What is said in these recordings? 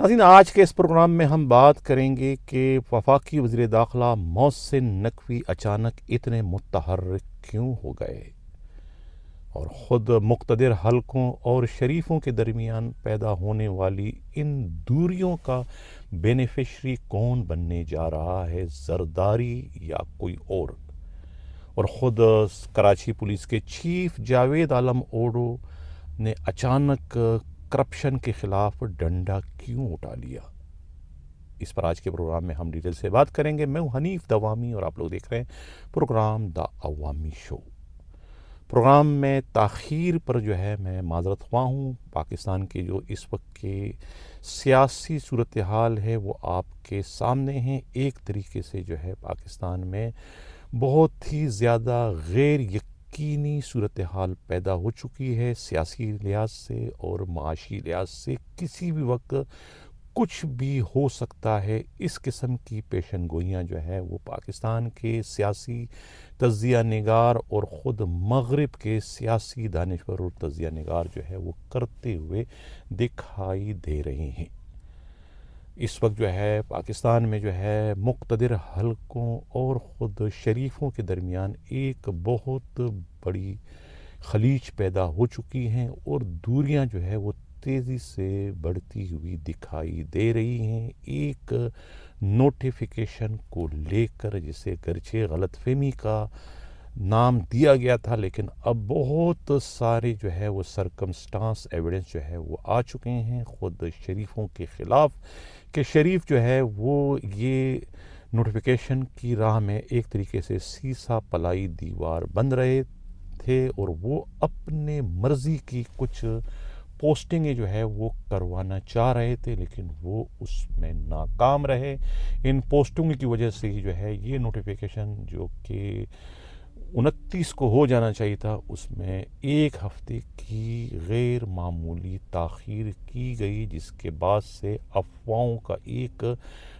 ناظرین، آج کے اس پروگرام میں ہم بات کریں گے کہ وفاقی وزیر داخلہ محسن نقوی اچانک اتنے متحرک کیوں ہو گئے اور خود مقتدر حلقوں اور شریفوں کے درمیان پیدا ہونے والی ان دوریوں کا بینیفیشری کون بننے جا رہا ہے، زرداری یا کوئی اور خود کراچی پولیس کے چیف جاوید عالم اوڈو نے اچانک کرپشن کے خلاف ڈنڈا کیوں اٹھا لیا؟ اس پر آج کے پروگرام میں ہم ڈیٹیل سے بات کریں گے۔ میں ہوں حنیف دوامی اور آپ لوگ دیکھ رہے ہیں پروگرام دا عوامی شو۔ پروگرام میں تاخیر پر جو ہے میں معذرت خواہ ہوں۔ پاکستان کے جو اس وقت کے سیاسی صورتحال ہے وہ آپ کے سامنے ہیں۔ ایک طریقے سے جو ہے پاکستان میں بہت ہی زیادہ غیر یقینی صورتحال پیدا ہو چکی ہے، سیاسی لحاظ سے اور معاشی لحاظ سے کسی بھی وقت کچھ بھی ہو سکتا ہے۔ اس قسم کی پیشن گوئیاں جو ہے وہ پاکستان کے سیاسی تجزیہ نگار اور خود مغرب کے سیاسی دانشور اور تجزیہ نگار جو ہے وہ کرتے ہوئے دکھائی دے رہے ہیں۔ اس وقت جو ہے پاکستان میں جو ہے مقتدر حلقوں اور خود شریفوں کے درمیان ایک بہت بڑی خلیج پیدا ہو چکی ہیں اور دوریاں جو ہے وہ تیزی سے بڑھتی ہوئی دکھائی دے رہی ہیں۔ ایک نوٹیفیکیشن کو لے کر جسے گرچہ غلط فہمی کا نام دیا گیا تھا، لیکن اب بہت سارے جو ہے وہ سرکمسٹانس ایویڈنس جو ہے وہ آ چکے ہیں خود شریفوں کے خلاف کہ شریف جو ہے وہ یہ نوٹیفیکیشن کی راہ میں ایک طریقے سے سیسا پلائی دیوار بن رہے تھے اور وہ اپنے مرضی کی کچھ پوسٹنگیں جو ہے وہ کروانا چاہ رہے تھے، لیکن وہ اس میں ناکام رہے۔ ان پوسٹنگ کی وجہ سے ہی جو ہے یہ نوٹیفیکیشن جو کہ 29 کو ہو جانا چاہیے تھا، اس میں ایک ہفتے کی غیر معمولی تاخیر کی گئی، جس کے بعد سے افواہوں کا ایک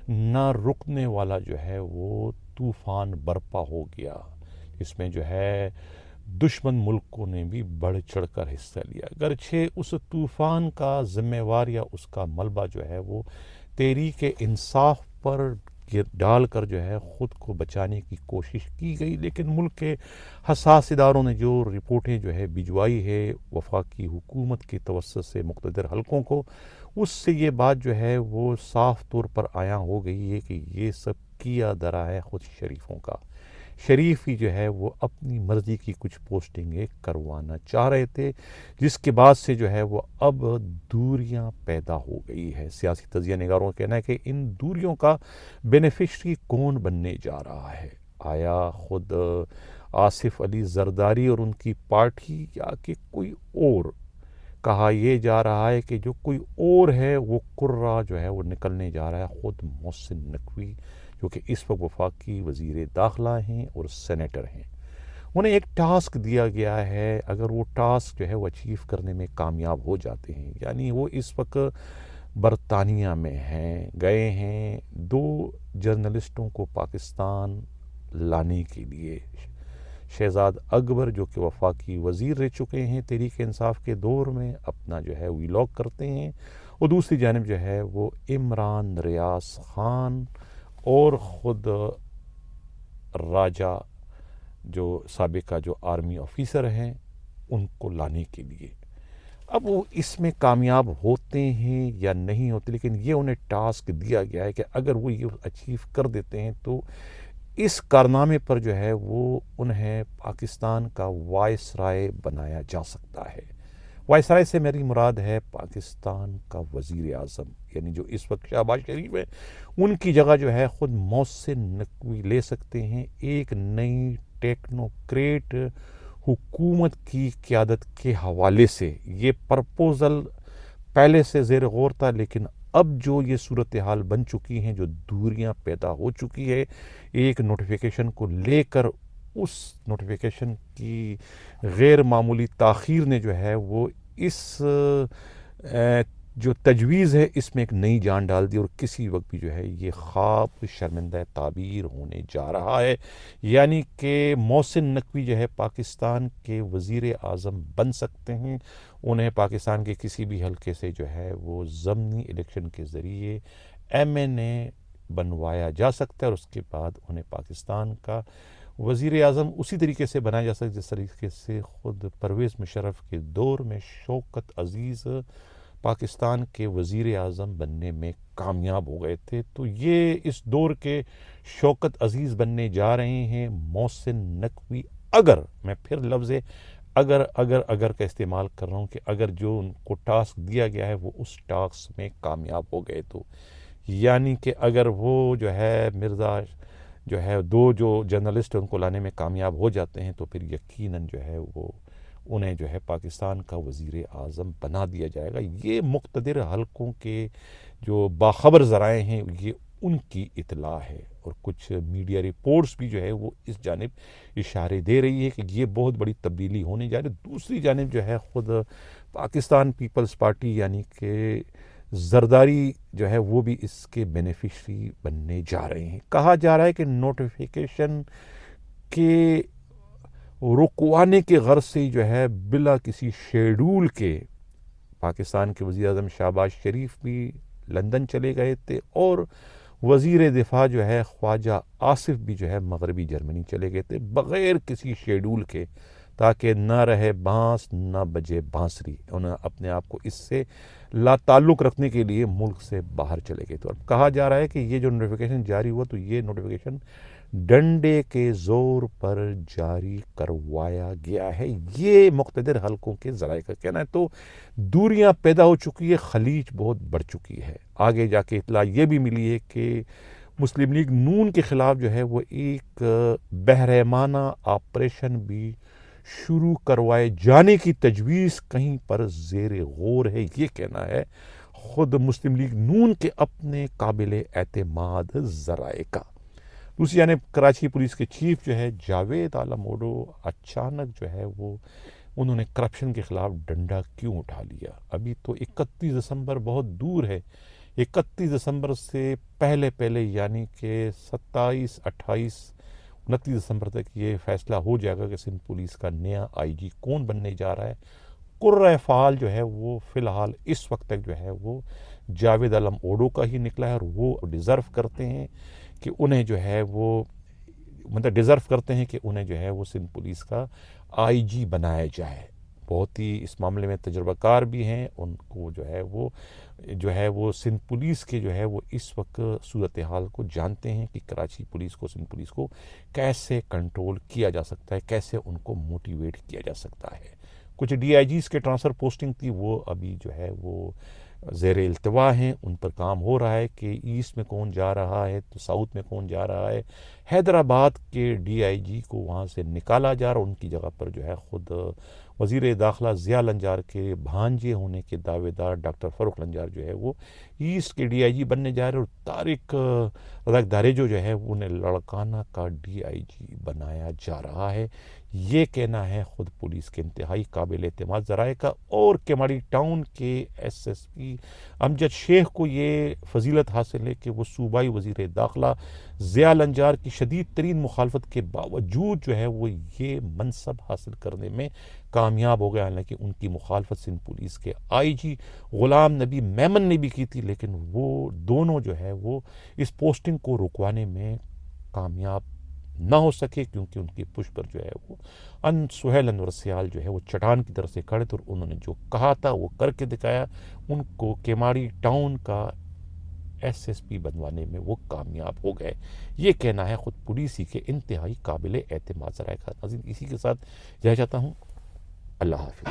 نہ رکنے والا جو ہے وہ طوفان برپا ہو گیا۔ اس میں جو ہے دشمن ملکوں نے بھی بڑھ چڑھ کر حصہ لیا، گرچہ اس طوفان کا ذمہ وار یا اس کا ملبہ جو ہے وہ تحریک انصاف پر ڈال کر جو ہے خود کو بچانے کی کوشش کی گئی، لیکن ملک کے حساس اداروں نے جو رپورٹیں جو ہے بھجوائی ہے وفاقی حکومت کے توسط سے مقتدر حلقوں کو، اس سے یہ بات جو ہے وہ صاف طور پر عیاں ہو گئی ہے کہ یہ سب کیا درا ہے خود شریفوں کا۔ شریف ہی جو ہے وہ اپنی مرضی کی کچھ پوسٹنگیں کروانا چاہ رہے تھے، جس کے بعد سے جو ہے وہ اب دوریاں پیدا ہو گئی ہے۔ سیاسی تجزیہ نگاروں کا کہنا ہے کہ ان دوریوں کا بینیفیشری کون بننے جا رہا ہے؟ آیا خود آصف علی زرداری اور ان کی پارٹی یا کہ کوئی اور؟ کہا یہ جا رہا ہے کہ جو کوئی اور ہے وہ کرہ جو ہے وہ نکلنے جا رہا ہے خود محسن نقوی، جو کہ اس وقت وفاقی وزیر داخلہ ہیں اور سینیٹر ہیں۔ انہیں ایک ٹاسک دیا گیا ہے، اگر وہ ٹاسک جو ہے وہ اچیو کرنے میں کامیاب ہو جاتے ہیں، یعنی وہ اس وقت برطانیہ میں گئے ہیں 2 جرنلسٹوں کو پاکستان لانے کے لیے۔ شہزاد اکبر جو کہ وفاقی وزیر رہ چکے ہیں تحریک انصاف کے دور میں، اپنا جو ہے ویلاگ کرتے ہیں، اور دوسری جانب جو ہے وہ عمران ریاض خان اور خود راجہ جو سابقہ جو آرمی آفیسر ہیں ان کو لانے کے لیے۔ اب وہ اس میں کامیاب ہوتے ہیں یا نہیں ہوتے، لیکن یہ انہیں ٹاسک دیا گیا ہے کہ اگر وہ یہ اچیو کر دیتے ہیں تو اس کارنامے پر جو ہے وہ انہیں پاکستان کا وائس رائے بنایا جا سکتا ہے۔ وائس رائے سے میری مراد ہے پاکستان کا وزیر اعظم، یعنی جو اس وقت شہباز شریف ہے ان کی جگہ جو ہے خود محسن نقوی لے سکتے ہیں۔ ایک نئی ٹیکنوکریٹ حکومت کی قیادت کے حوالے سے یہ پرپوزل پہلے سے زیر غور تھا، لیکن اب جو یہ صورتحال بن چکی ہیں، جو دوریاں پیدا ہو چکی ہے ایک نوٹیفیکیشن کو لے کر، اس نوٹیفیکیشن کی غیر معمولی تاخیر نے جو ہے وہ اس جو تجویز ہے اس میں ایک نئی جان ڈال دی اور کسی وقت بھی جو ہے یہ خواب شرمندہ تعبیر ہونے جا رہا ہے، یعنی کہ محسن نقوی جو ہے پاکستان کے وزیر اعظم بن سکتے ہیں۔ انہیں پاکستان کے کسی بھی حلقے سے جو ہے وہ ضمنی الیکشن کے ذریعے MNA بنوایا جا سکتا ہے، اور اس کے بعد انہیں پاکستان کا وزیر اعظم اسی طریقے سے بنایا جا سکتا ہے جس طریقے سے خود پرویز مشرف کے دور میں شوکت عزیز پاکستان کے وزیر اعظم بننے میں کامیاب ہو گئے تھے۔ تو یہ اس دور کے شوکت عزیز بننے جا رہے ہیں محسن نقوی، اگر، میں پھر لفظ اگر کا استعمال کر رہا ہوں کہ اگر جو ان کو ٹاسک دیا گیا ہے وہ اس ٹاسک میں کامیاب ہو گئے تو، یعنی کہ اگر وہ جو ہے مرزا جو ہے دو جو جرنلسٹ ان کو لانے میں کامیاب ہو جاتے ہیں تو پھر یقیناً جو ہے وہ انہیں جو ہے پاکستان کا وزیر اعظم بنا دیا جائے گا۔ یہ مقتدر حلقوں کے جو باخبر ذرائع ہیں یہ ان کی اطلاع ہے، اور کچھ میڈیا رپورٹس بھی جو ہے وہ اس جانب اشارے دے رہی ہے کہ یہ بہت بڑی تبدیلی ہونے جا رہی ہے۔ دوسری جانب جو ہے خود پاکستان پیپلز پارٹی یعنی کہ زرداری جو ہے وہ بھی اس کے بینیفیشری بننے جا رہے ہیں۔ کہا جا رہا ہے کہ نوٹیفیکیشن کے رکوانے کے غرض سے جو ہے بلا کسی شیڈول کے پاکستان کے وزیر اعظم شہباز شریف بھی لندن چلے گئے تھے، اور وزیر دفاع جو ہے خواجہ آصف بھی جو ہے مغربی جرمنی چلے گئے تھے بغیر کسی شیڈول کے، تاکہ نہ رہے بانس نہ بجے بانسری، انہیں اپنے آپ کو اس سے لا تعلق رکھنے کے لیے ملک سے باہر چلے گئے۔ تو اب کہا جا رہا ہے کہ یہ جو نوٹیفیکیشن جاری ہوا تو یہ نوٹیفیکیشن ڈنڈے کے زور پر جاری کروایا گیا ہے، یہ مقتدر حلقوں کے ذرائع کا کہنا ہے۔ تو دوریاں پیدا ہو چکی ہے، خلیج بہت بڑھ چکی ہے۔ آگے جا کے اطلاع یہ بھی ملی ہے کہ مسلم لیگ نون کے خلاف جو ہے وہ ایک بحرحمانہ آپریشن بھی شروع کروائے جانے کی تجویز کہیں پر زیر غور ہے، یہ کہنا ہے خود مسلم لیگ نون کے اپنے قابل اعتماد ذرائع کا۔ دوسری جانب کراچی پولیس کے چیف جو ہے جاوید عالم اوڈو اچانک جو ہے وہ انہوں نے کرپشن کے خلاف ڈنڈا کیوں اٹھا لیا؟ ابھی تو 31 دسمبر بہت دور ہے، 31 دسمبر سے پہلے یعنی کہ 27، 28، 29 دسمبر تک یہ فیصلہ ہو جائے گا کہ سندھ پولیس کا نیا IG کون بننے جا رہا ہے۔ قرۂ فعال جو ہے وہ فی الحال اس وقت تک جو ہے وہ جاوید عالم اوڈو کا ہی نکلا ہے، اور وہ ڈیزرو کرتے ہیں کہ انہیں جو ہے وہ ڈیزرو کرتے ہیں کہ انہیں جو ہے وہ سندھ پولیس کا IG بنایا جائے۔ بہت ہی اس معاملے میں تجربہ کار بھی ہیں، ان کو جو ہے وہ سندھ پولیس کے جو ہے وہ اس وقت صورتحال کو جانتے ہیں کہ کراچی پولیس کو، سندھ پولیس کو کیسے کنٹرول کیا جا سکتا ہے، کیسے ان کو موٹیویٹ کیا جا سکتا ہے۔ کچھ DIGs کے ٹرانسفر پوسٹنگ تھی، وہ ابھی جو ہے وہ زیر التوا ہیں، ان پر کام ہو رہا ہے کہ ایسٹ میں کون جا رہا ہے تو ساؤتھ میں کون جا رہا ہے۔ حیدرآباد کے DIG کو وہاں سے نکالا جا رہا، ان کی جگہ پر جو ہے خود وزیر داخلہ ضیاء لنجار کے بھانجے ہونے کے دعوے دار ڈاکٹر فاروق لنجار جو ہے وہ ایسٹ کے DIG بننے جا رہے، اور طارق رزاق داریجو جو ہے انہیں لڑکانہ کا DIG بنایا جا رہا ہے، یہ کہنا ہے خود پولیس کے انتہائی قابل اعتماد ذرائع کا۔ اور کیماڑی ٹاؤن کے SSP امجد شیخ کو یہ فضیلت حاصل ہے کہ وہ صوبائی وزیر داخلہ ضیاء لنجار کی شدید ترین مخالفت کے باوجود جو ہے وہ یہ منصب حاصل کرنے میں کامیاب ہو گیا، حالانکہ ان کی مخالفت سندھ پولیس کے IG غلام نبی میمن نے بھی کی تھی، لیکن وہ دونوں جو ہے وہ اس پوسٹنگ کو رکوانے میں کامیاب نہ ہو سکے، کیونکہ ان کی پش پر جو ہے وہ سہیل انور سیال جو ہے وہ چٹان کی طرف سے کھڑے تھے، اور انہوں نے جو کہا تھا وہ کر کے دکھایا، ان کو کیماڑی ٹاؤن کا SSP بنوانے میں وہ کامیاب ہو گئے، یہ کہنا ہے خود پولیس ہی کے انتہائی قابل اعتماد ذرائع کا۔ ناظرین اسی کے ساتھ جانا چاہتا ہوں، اللہ حافظ۔